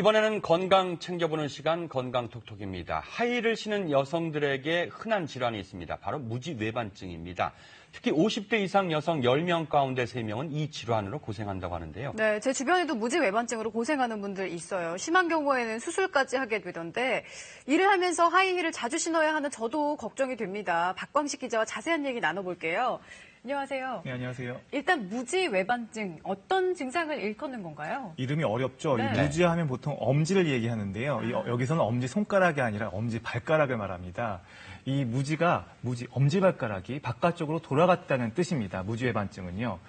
이번에는 건강 챙겨보는 시간 건강톡톡입니다. 하이힐을 신은 여성들에게 흔한 질환이 있습니다. 바로 무지외반증입니다. 특히 50대 이상 여성 10명 가운데 3명은 이 질환으로 고생한다고 하는데요. 네, 제 주변에도 무지외반증으로 고생하는 분들 있어요. 심한 경우에는 수술까지 하게 되던데 일을 하면서 하이힐을 자주 신어야 하는 저도 걱정이 됩니다. 박광식 기자와 자세한 얘기 나눠볼게요. 안녕하세요. 네, 안녕하세요. 일단 무지외반증, 어떤 증상을 일컫는 건가요? 이름이 어렵죠. 네. 이 무지하면 보통 엄지를 얘기하는데요. 여기서는 엄지 손가락이 아니라 엄지 발가락을 말합니다. 이 엄지발가락이 바깥쪽으로 돌아갔다는 뜻입니다. 무지외반증은요.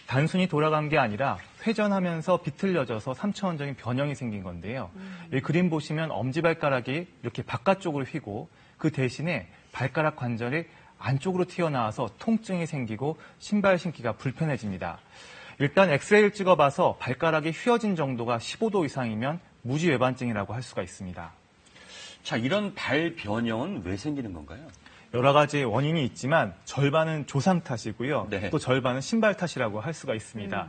단순히 돌아간 게 아니라 회전하면서 비틀려져서 3차원적인 변형이 생긴 건데요. 이 그림 보시면 엄지발가락이 이렇게 바깥쪽으로 휘고 그 대신에 발가락 관절이 안쪽으로 튀어나와서 통증이 생기고 신발 신기가 불편해집니다. 일단 엑스레이를 찍어봐서 발가락이 휘어진 정도가 15도 이상이면 무지외반증이라고 할 수가 있습니다. 자, 이런 발 변형은 왜 생기는 건가요? 여러 가지 원인이 있지만 절반은 조상 탓이고요. 네. 또 절반은 신발 탓이라고 할 수가 있습니다.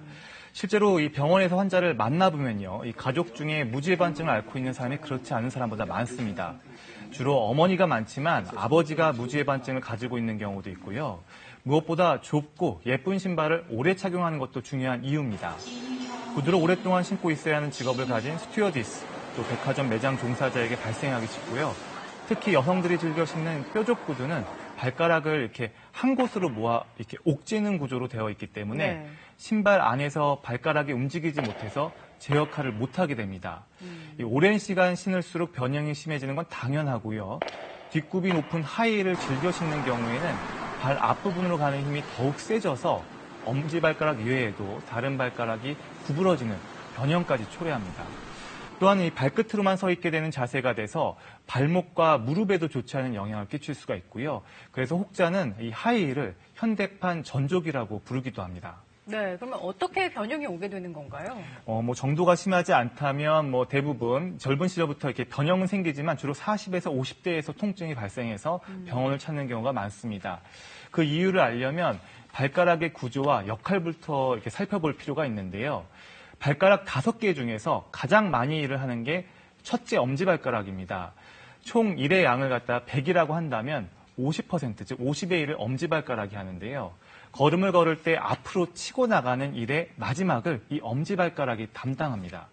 실제로 이 병원에서 환자를 만나보면요. 이 가족 중에 무지외반증을 앓고 있는 사람이 그렇지 않은 사람보다 많습니다. 주로 어머니가 많지만 아버지가 무지외반증을 가지고 있는 경우도 있고요. 무엇보다 좁고 예쁜 신발을 오래 착용하는 것도 중요한 이유입니다. 구두를 오랫동안 신고 있어야 하는 직업을 가진 스튜어디스, 또 백화점 매장 종사자에게 발생하기 쉽고요. 특히 여성들이 즐겨 신는 뾰족 구두는 발가락을 이렇게 한 곳으로 모아 이렇게 옥죄는 구조로 되어 있기 때문에 네. 신발 안에서 발가락이 움직이지 못해서 제 역할을 못하게 됩니다. 이 오랜 시간 신을수록 변형이 심해지는 건 당연하고요. 뒷굽이 높은 하이힐을 즐겨 신는 경우에는 발 앞부분으로 가는 힘이 더욱 세져서 엄지발가락 이외에도 다른 발가락이 구부러지는 변형까지 초래합니다. 또한 이 발끝으로만 서 있게 되는 자세가 돼서 발목과 무릎에도 좋지 않은 영향을 끼칠 수가 있고요. 그래서 혹자는 이 하이힐을 현대판 전족이라고 부르기도 합니다. 네, 그러면 어떻게 변형이 오게 되는 건가요? 정도가 심하지 않다면 대부분 젊은 시절부터 이렇게 변형은 생기지만 주로 40에서 50대에서 통증이 발생해서 병원을 찾는 경우가 많습니다. 그 이유를 알려면 발가락의 구조와 역할부터 이렇게 살펴볼 필요가 있는데요. 발가락 5개 중에서 가장 많이 일을 하는 게 첫째 엄지발가락입니다. 총 일의 양을 갖다 100이라고 한다면 50%, 즉 50의 1을 엄지발가락이 하는데요. 걸음을 걸을 때 앞으로 치고 나가는 일의 마지막을 이 엄지발가락이 담당합니다.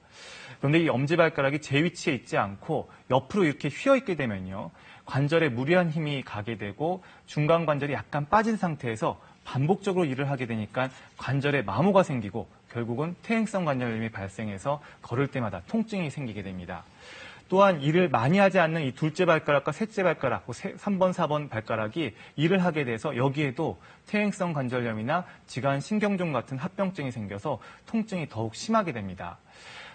그런데 이 엄지발가락이 제 위치에 있지 않고 옆으로 이렇게 휘어있게 되면요. 관절에 무리한 힘이 가게 되고 중간 관절이 약간 빠진 상태에서 반복적으로 일을 하게 되니까 관절에 마모가 생기고 결국은 퇴행성 관절염이 발생해서 걸을 때마다 통증이 생기게 됩니다. 또한 일을 많이 하지 않는 이 둘째 발가락과 셋째 발가락, 3번, 4번 발가락이 일을 하게 돼서 여기에도 퇴행성 관절염이나 지관 신경종 같은 합병증이 생겨서 통증이 더욱 심하게 됩니다.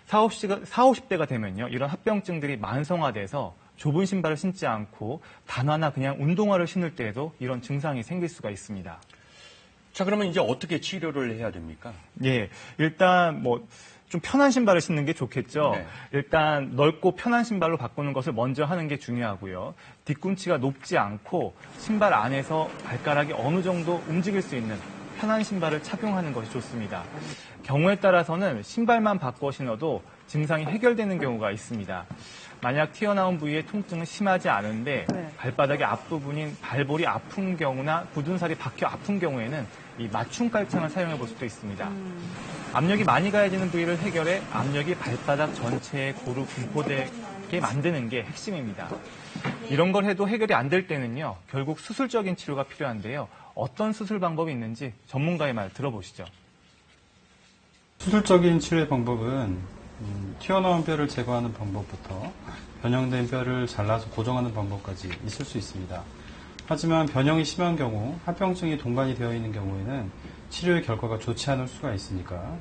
50대가 되면요. 이런 합병증들이 만성화돼서 좁은 신발을 신지 않고 단화나 그냥 운동화를 신을 때에도 이런 증상이 생길 수가 있습니다. 자, 그러면 이제 어떻게 치료를 해야 됩니까? 예, 일단 좀 편한 신발을 신는 게 좋겠죠. 네. 일단 넓고 편한 신발로 바꾸는 것을 먼저 하는 게 중요하고요. 뒤꿈치가 높지 않고 신발 안에서 발가락이 어느 정도 움직일 수 있는 편한 신발을 착용하는 것이 좋습니다. 경우에 따라서는 신발만 바꿔 신어도 증상이 해결되는 경우가 있습니다. 만약 튀어나온 부위의 통증은 심하지 않은데 네. 발바닥의 앞부분인 발볼이 아픈 경우나 굳은 살이 박혀 아픈 경우에는 이 맞춤 깔창을 사용해 볼 수도 있습니다. 압력이 많이 가해지는 부위를 해결해 압력이 발바닥 전체에 고루 분포되게 만드는 게 핵심입니다. 이런 걸 해도 해결이 안 될 때는요. 결국 수술적인 치료가 필요한데요. 어떤 수술 방법이 있는지 전문가의 말 들어보시죠. 수술적인 치료의 방법은 튀어나온 뼈를 제거하는 방법부터 변형된 뼈를 잘라서 고정하는 방법까지 있을 수 있습니다. 하지만 변형이 심한 경우, 합병증이 동반이 되어 있는 경우에는 치료의 결과가 좋지 않을 수가 있으니까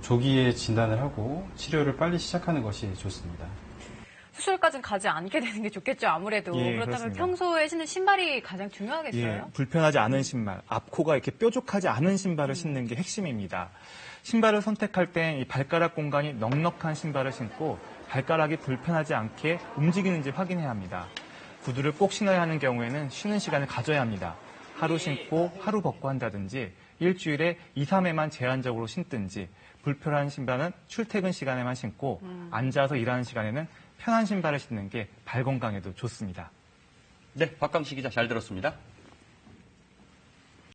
조기에 진단을 하고 치료를 빨리 시작하는 것이 좋습니다. 수술까지는 가지 않게 되는 게 좋겠죠, 아무래도. 예, 그렇다면 그렇습니다. 평소에 신는 신발이 가장 중요하겠어요? 예, 불편하지 않은 신발, 앞코가 이렇게 뾰족하지 않은 신발을 신는 게 핵심입니다. 신발을 선택할 땐 이 발가락 공간이 넉넉한 신발을 신고 발가락이 불편하지 않게 움직이는지 확인해야 합니다. 구두를 꼭 신어야 하는 경우에는 쉬는 시간을 가져야 합니다. 하루 신고 하루 벗고 한다든지 일주일에 2, 3회만 제한적으로 신든지 불편한 신발은 출퇴근 시간에만 신고 앉아서 일하는 시간에는 편한 신발을 신는 게 발 건강에도 좋습니다. 네, 박광식 기자 잘 들었습니다.